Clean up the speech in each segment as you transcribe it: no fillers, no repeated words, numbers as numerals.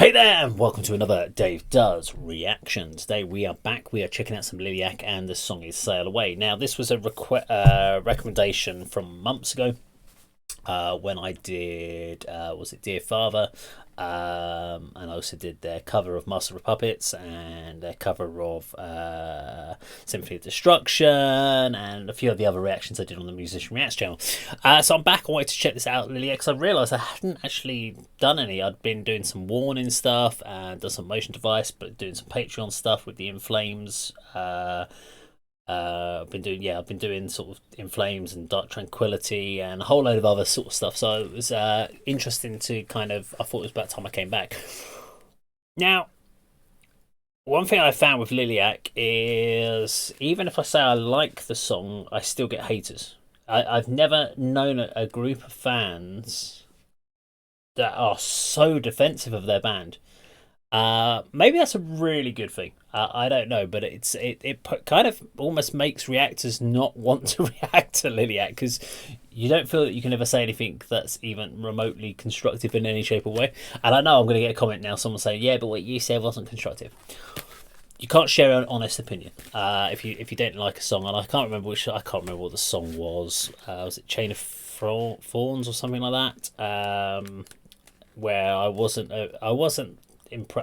Hey there, and welcome to another Dave Does Reaction. Today we are back. We are checking out some Liliac, and the song is Sail Away. Now, this was a recommendation from months ago when I did, was it Dear Father? And I also did their cover of Master of Puppets and their cover of Symphony of Destruction and a few of the other reactions I did on the Musician Reacts channel. So I'm back. I wanted to check this out, Liliac, because I realised I hadn't actually done any. I'd been doing some warning stuff and done some motion device, but doing some Patreon stuff with the In Flames. I've been doing sort of In Flames and Dark Tranquility and a whole load of other sort of stuff. So it was interesting to I thought it was about time I came back. Now, one thing I found with Liliac is even if I say I like the song, I still get haters. I've never known a group of fans that are so defensive of their band. Maybe that's a really good thing. I don't know, but it kind of almost makes reactors not want to react to Liliac, because you don't feel that you can ever say anything that's even remotely constructive in any shape or way. And I know I'm going to get a comment now, someone saying, yeah, but what you said wasn't constructive. You can't share an honest opinion if you don't like a song. And I can't remember what the song was. Was it Chain of Thorns or something like that? Where I wasn't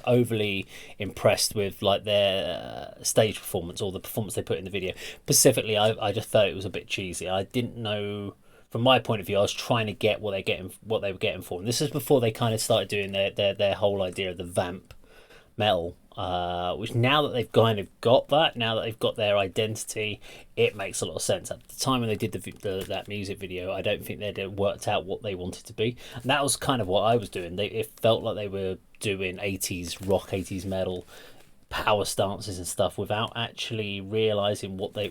overly impressed with like their stage performance or the performance they put in the video. Specifically, I just felt it was a bit cheesy. I didn't know, from my point of view, I was trying to get what they were getting for. And this is before they kind of started doing their whole idea of the vamp metal, which now that they've kind of got that, now that they've got their identity, it makes a lot of sense. At the time when they did that music video, I don't think they'd worked out what they wanted to be, and that was kind of what I was doing. It felt like they were doing 80s rock, 80s metal, power stances and stuff without actually realizing what their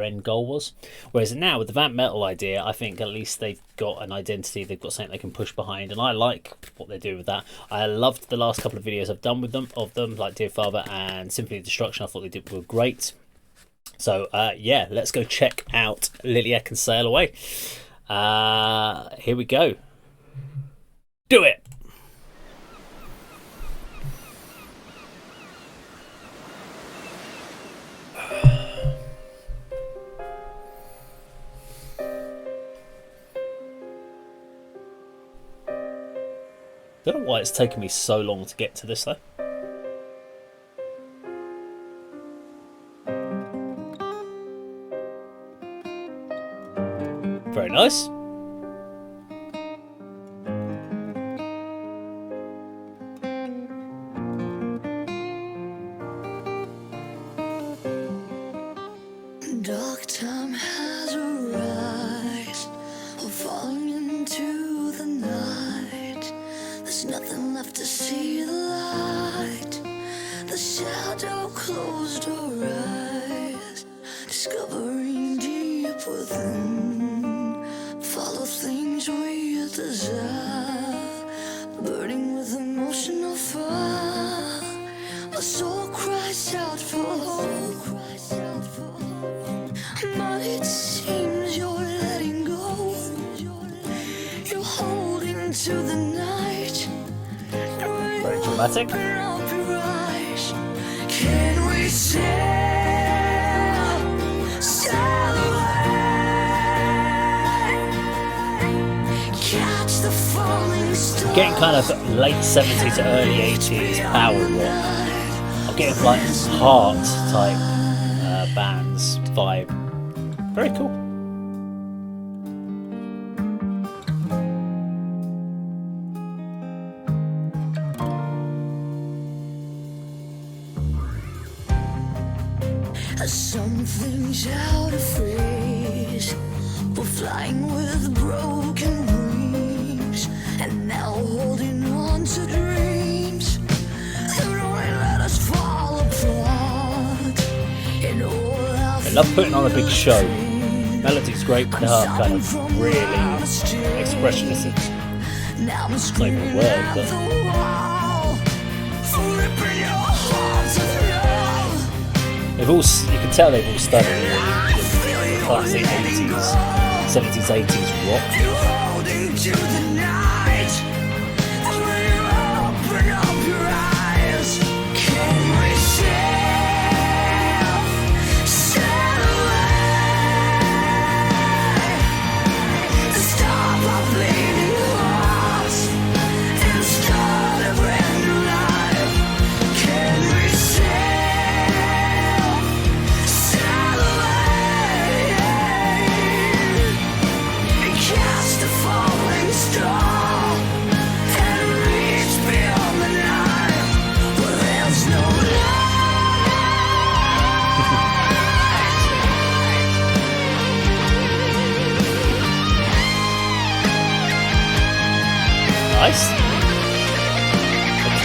end goal was. Whereas now with the vamp metal idea, I think at least they've got an identity, they've got something they can push behind, and I like what they're doing with that. I loved the last couple of videos I've done with them, like Dear Father and Symphony of Destruction. I thought were great. So yeah, let's go check out Liliac and Sail Away. Here we go. Do it. I don't know why it's taken me so long to get to this though. Very nice. Dark time has arise, we're falling into the night. There's nothing left to see the light. The shadow closed our eyes, discovering deep within. Follow things we desire, burning with emotional fire. My soul cries out for hope, but it seems you're letting go. You're holding to the night. Very dramatic. Can we sail away? Catch the falling star. Getting kind of late 70s to early 80s power rock. I'm getting like Heart type bands vibe. Very cool. Something's out of freeze. We're flying with broken wings, and now holding on to dreams that only let us fall apart. In all our I love putting on a big show. Melody's great, but the heart kind of really expressionist. It's not even a word, but you can tell they've all studied the classic 80s, 70s, 80s rock.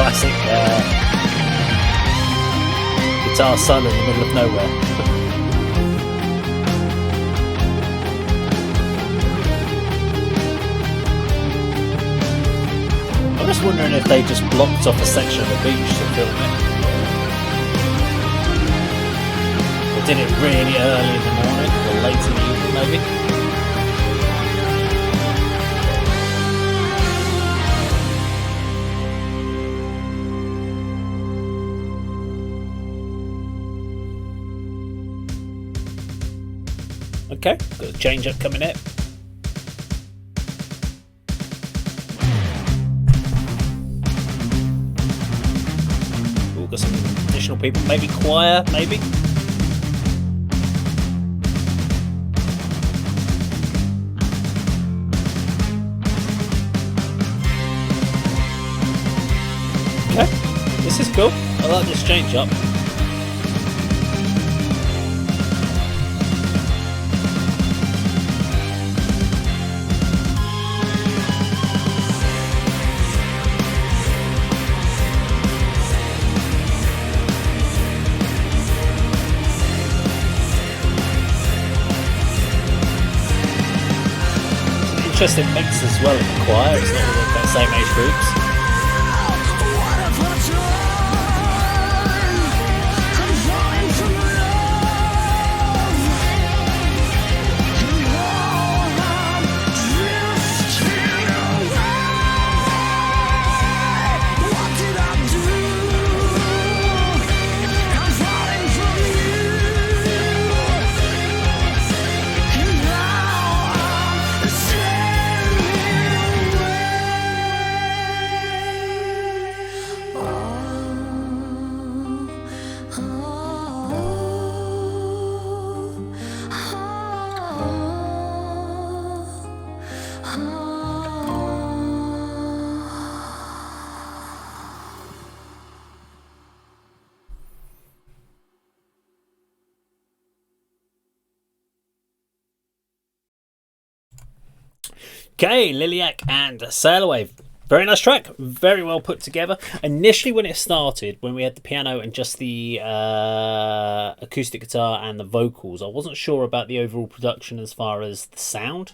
classic guitar solo in the middle of nowhere. I'm just wondering if they just blocked off a section of the beach to film it. Or did it really early in the morning or late in the evening maybe? Okay, got a change up coming up. Ooh, got some additional people, maybe choir, maybe. Okay, this is cool. I like this change up. Interesting mix as well in the choir. It's not all about the same age groups. Okay, Liliac and Sail Away. Very nice track, very well put together. Initially when it started, when we had the piano and just the acoustic guitar and the vocals, I wasn't sure about the overall production as far as the sound,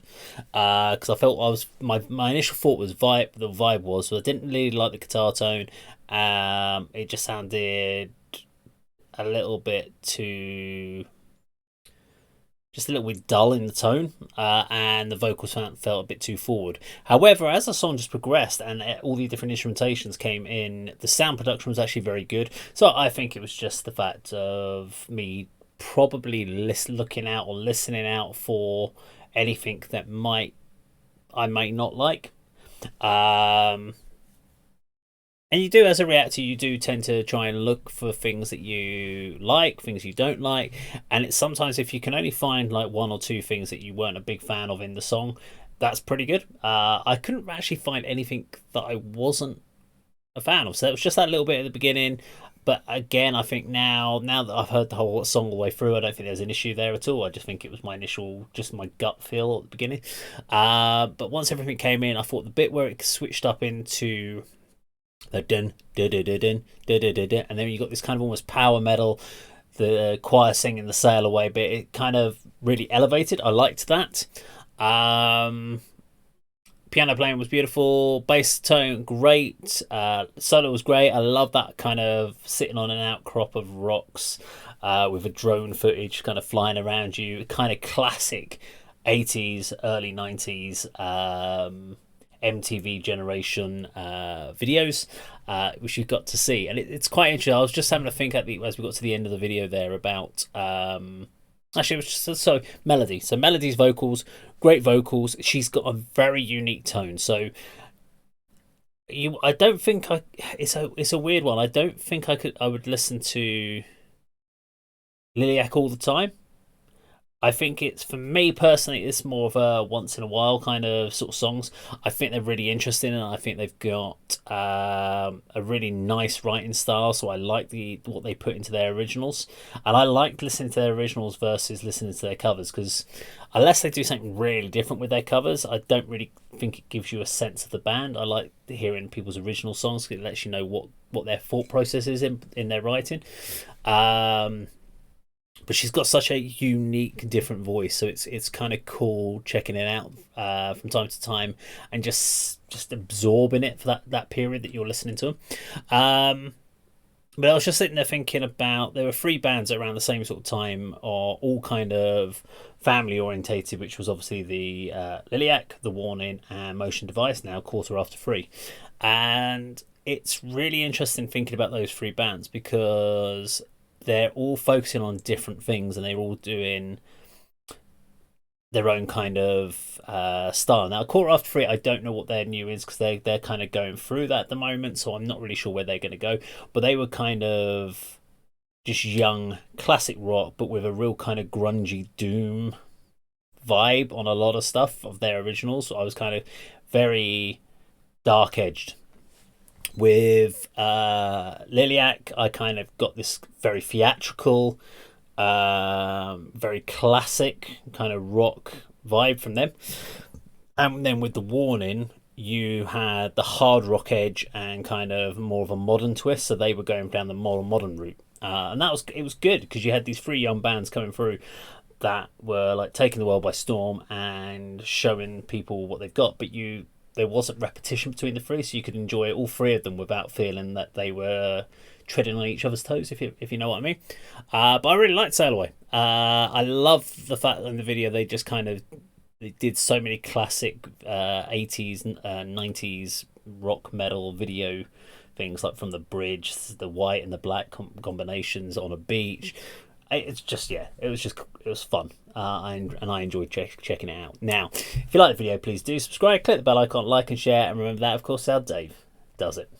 because I felt my initial thought was the vibe was, so I didn't really like the guitar tone. It just sounded a little bit too... just a little bit dull in the tone, and the vocals felt a bit too forward. However, as the song just progressed and all the different instrumentations came in, the sound production was actually very good. So I think it was just the fact of me probably looking out or listening out for anything that I might not like. And you do, as a reactor, you do tend to try and look for things that you like, things you don't like. And it's sometimes, if you can only find like one or two things that you weren't a big fan of in the song, that's pretty good. I couldn't actually find anything that I wasn't a fan of. So it was just that little bit at the beginning. But again, I think now that I've heard the whole song all the way through, I don't think there's an issue there at all. I just think it was just my gut feel at the beginning. But once everything came in, I thought the bit where it switched up into... the dun dun dun dun dun dun dun dun, and then you got this kind of almost power metal, the choir singing the Sail Away bit. It kind of really elevated. I liked that. Piano playing was beautiful, bass tone great, solo was great. I love that kind of sitting on an outcrop of rocks with a drone footage kind of flying around you, kind of classic 80s early 90s MTV generation videos, which you've got to see. And it's quite interesting. I was just having to think as we got to the end of the video there about actually it was just Melody. So Melody's vocals, great vocals. She's got a very unique tone. So I don't think it's a weird one. I don't think I would listen to Liliac all the time. I think it's, for me personally, it's more of a once in a while kind of sort of songs. I think they're really interesting, and I think they've got a really nice writing style. So I like what they put into their originals, and I like listening to their originals versus listening to their covers, because unless they do something really different with their covers, I don't really think it gives you a sense of the band. I like hearing people's original songs because it lets you know what their thought process is in their writing. Um, but she's got such a unique, different voice, so it's kind of cool checking it out from time to time, and just absorbing it for that period that you're listening to them. But I was just sitting there thinking about, there were three bands around the same sort of time, are all kind of family orientated, which was obviously the Liliac, the Warning, and Motion Device. Now quarter after three, and it's really interesting thinking about those three bands because they're all focusing on different things, and they're all doing their own kind of style. Now, quarter after three, I don't know what their new is because they're kind of going through that at the moment, so I'm not really sure where they're going to go. But they were kind of just young classic rock, but with a real kind of grungy doom vibe on a lot of stuff of their originals. So I was kind of very dark edged. With Liliac, I kind of got this very theatrical, very classic kind of rock vibe from them. And then with the Warning, you had the hard rock edge and kind of more of a modern twist. So they were going down the more modern route, and it was good because you had these three young bands coming through that were like taking the world by storm and showing people what they've got. But there wasn't repetition between the three, so you could enjoy all three of them without feeling that they were treading on each other's toes, if you know what I mean. But I really liked Sail Away. I love the fact that in the video they did so many classic 80s, 90s rock metal video things, like from the bridge, the white and the black combinations on a beach. It's just, yeah, it was fun, and I enjoyed checking it out. Now, if you like the video, please do subscribe, click the bell icon, like and share, and remember that, of course, how Dave does it.